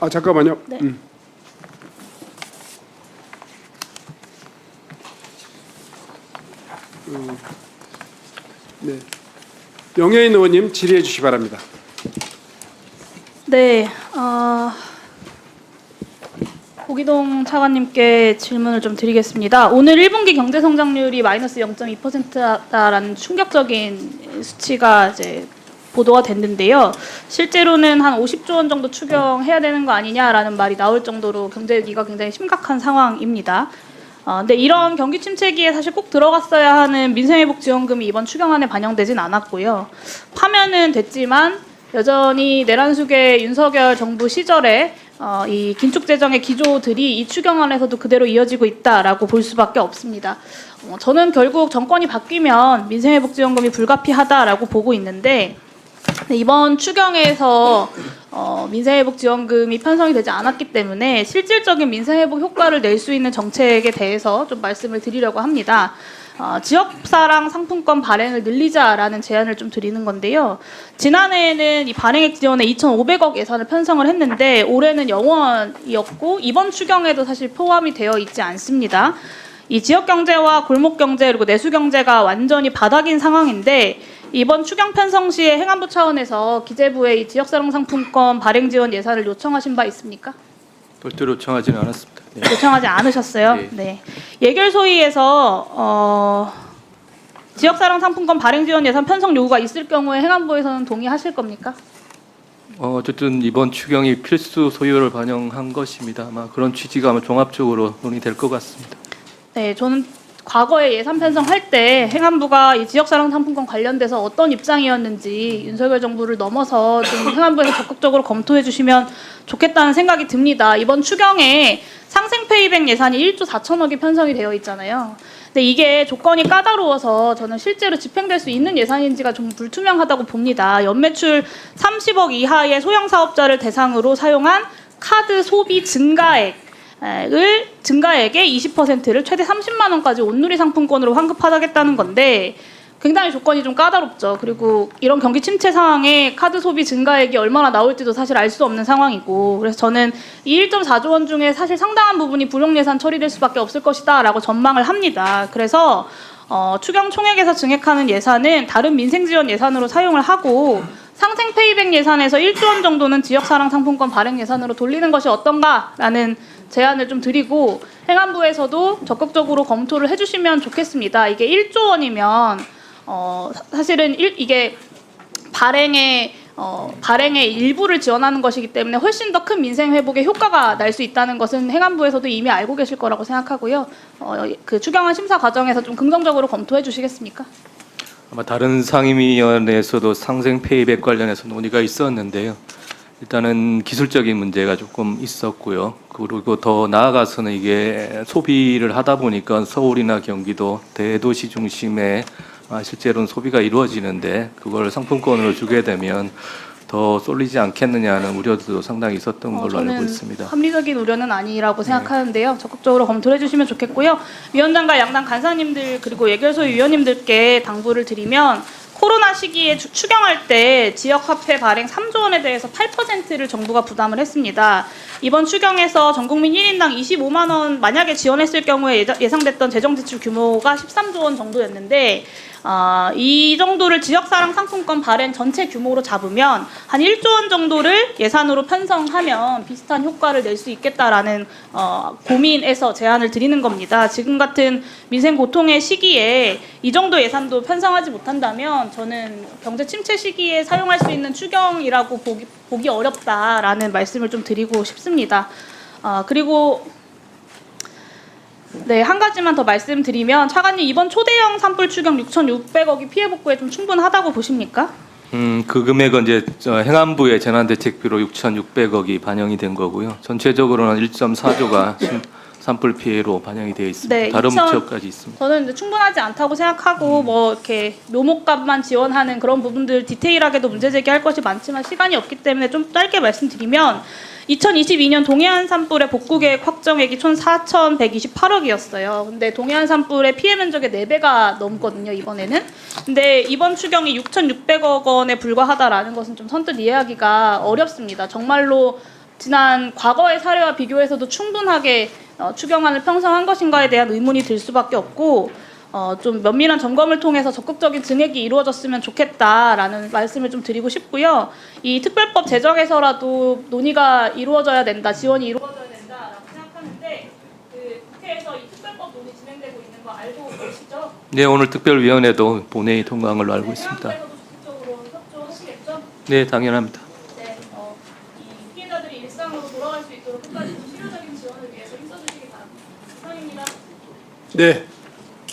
아 잠깐만요. 네. 네. 영예인 의원님 질의해 주시기 바랍니다. 네, 고기동 차관님께 질문을 좀 드리겠습니다. 오늘 1분기 경제 성장률이 마이너스 0.2%다라는 충격적인 수치가 이제 보도가 됐는데요. 실제로는 한 50조 원 정도 추경해야 되는 거 아니냐라는 말이 나올 정도로 경제 위기가 굉장히 심각한 상황입니다. 근데 이런 경기 침체기에 사실 꼭 들어갔어야 하는 민생회복 지원금이 이번 추경안에 반영되진 않았고요. 파면은 됐지만 여전히 내란숙의 윤석열 정부 시절에 이 긴축재정의 기조들이 이 추경안에서도 그대로 이어지고 있다라고 볼 수밖에 없습니다. 저는 결국 정권이 바뀌면 민생회복지원금이 불가피하다라고 보고 있는데 이번 추경에서 민생회복지원금이 편성이 되지 않았기 때문에 실질적인 민생회복 효과를 낼 수 있는 정책에 대해서 좀 말씀을 드리려고 합니다. 지역사랑 상품권 발행을 늘리자라는 제안을 좀 드리는 건데요. 지난해에는 이 발행액 지원에 2,500억 예산을 편성을 했는데 올해는 0원이었고 이번 추경에도 사실 포함이 되어 있지 않습니다. 이 지역경제와 골목경제 그리고 내수경제가 완전히 바닥인 상황인데 이번 추경 편성 시에 행안부 차원에서 기재부에 이 지역사랑 상품권 발행 지원 예산을 요청하신 바 있습니까? 별도로 요청하지는 않았습니다. 네. 요청하지 않으셨어요? 네. 네. 예결 소위에서 지역사랑 상품권 발행 지원 예산 편성 요구가 있을 경우에 행안부에서는 동의하실 겁니까? 어쨌든 이번 추경이 필수 소요를 반영한 것입니다. 아마 그런 취지가 아마 종합적으로 논의될 것 같습니다. 네, 저는 과거에 예산 편성할 때 행안부가 이 지역사랑 상품권 관련돼서 어떤 입장이었는지 윤석열 정부를 넘어서 좀 행안부에서 적극적으로 검토해 주시면 좋겠다는 생각이 듭니다. 이번 추경에 상생페이백 예산이 1조 4천억이 편성이 되어 있잖아요. 근데 이게 조건이 까다로워서 저는 실제로 집행될 수 있는 예산인지가 좀 불투명하다고 봅니다. 연매출 30억 이하의 소형 사업자를 대상으로 사용한 카드 소비 증가액의 20%를 최대 30만 원까지 온누리 상품권으로 환급하겠다는 건데 굉장히 조건이 좀 까다롭죠. 그리고 이런 경기 침체 상황에 카드 소비 증가액이 얼마나 나올지도 사실 알 수 없는 상황이고 그래서 저는 이 1.4조 원 중에 사실 상당한 부분이 불용 예산 처리될 수밖에 없을 것이다라고 전망을 합니다. 그래서 추경 총액에서 증액하는 예산은 다른 민생 지원 예산으로 사용을 하고 상생 페이백 예산에서 1조 원 정도는 지역사랑 상품권 발행 예산으로 돌리는 것이 어떤가라는 제안을 좀 드리고 행안부에서도 적극적으로 검토를 해주시면 좋겠습니다. 이게 1조 원이면 사실은 이게 발행의 일부를 지원하는 것이기 때문에 훨씬 더 큰 민생 회복에 효과가 날 수 있다는 것은 행안부에서도 이미 알고 계실 거라고 생각하고요. 그 추경안 심사 과정에서 좀 긍정적으로 검토해 주시겠습니까? 아마 다른 상임위원회에서도 상생 페이백 관련해서 논의가 있었는데요. 일단은 기술적인 문제가 조금 있었고요. 그리고 더 나아가서는 이게 소비를 하다 보니까 서울이나 경기도 대도시 중심에 실제로는 소비가 이루어지는데 그걸 상품권으로 주게 되면 더 쏠리지 않겠느냐는 우려도 상당히 있었던 걸로 알고 있습니다. 합리적인 우려는 아니라고 생각하는데요. 적극적으로 검토를 해주시면 좋겠고요. 위원장과 양당 간사님들 그리고 예결소위 위원님들께 당부를 드리면 코로나 시기에 추경할 때 지역화폐 발행 3조 원에 대해서 8%를 정부가 부담을 했습니다. 이번 추경에서 전국민 1인당 25만 원 만약에 지원했을 경우에 예상됐던 재정지출 규모가 13조 원 정도였는데 이 정도를 지역사랑 상품권 발행 전체 규모로 잡으면 한 1조 원 정도를 예산으로 편성하면 비슷한 효과를 낼 수 있겠다라는 고민에서 제안을 드리는 겁니다. 지금 같은 민생 고통의 시기에 이 정도 예산도 편성하지 못한다면 저는 경제 침체 시기에 사용할 수 있는 추경이라고 보기 어렵다라는 말씀을 좀 드리고 싶습니다. 그리고 네, 한 가지만 더 말씀드리면 차관님 이번 초대형 산불 추경 6,600억이 피해 복구에 좀 충분하다고 보십니까? 그 금액은 이제 행안부의 재난대책비로 6,600억이 반영이 된 거고요. 전체적으로는 1.4조가 산불 피해로 반영이 되어 있습니다. 네, 다른 지역까지 있습니다. 저는 이제 충분하지 않다고 생각하고 뭐 이렇게 묘목값만 지원하는 그런 부분들 디테일하게도 문제 제기할 것이 많지만 시간이 없기 때문에 좀 짧게 말씀드리면 2022년 동해안 산불의 복구 계획 확정액이 총 4,128억이었어요. 근데 동해안 산불의 피해 면적의 4배가 넘거든요, 이번에는. 근데 이번 추경이 6,600억 원에 불과하다라는 것은 좀 선뜻 이해하기가 어렵습니다. 정말로 지난 과거의 사례와 비교해서도 충분하게 추경안을 편성한 것인가에 대한 의문이 들 수밖에 없고 좀 면밀한 점검을 통해서 적극적인 증액이 이루어졌으면 좋겠다라는 말씀을 좀 드리고 싶고요. 이 특별법 제정에서라도 논의가 이루어져야 된다, 지원이 이루어져야 된다라고 생각하는데 그 국회에서 이 특별법 논의 진행되고 있는 거 알고 계시죠? 네, 오늘 특별위원회도 본회의 통과한 걸로 알고 있습니다. 해양부에서도 적극적으로 협조하시겠죠? 네, 당연합니다. 네, 이 피해자들이 일상으로 돌아갈 수 있도록 끝까지 좀 실효적인 지원을 위해서 힘써주시기 바랍니다. 이상입니다. 네,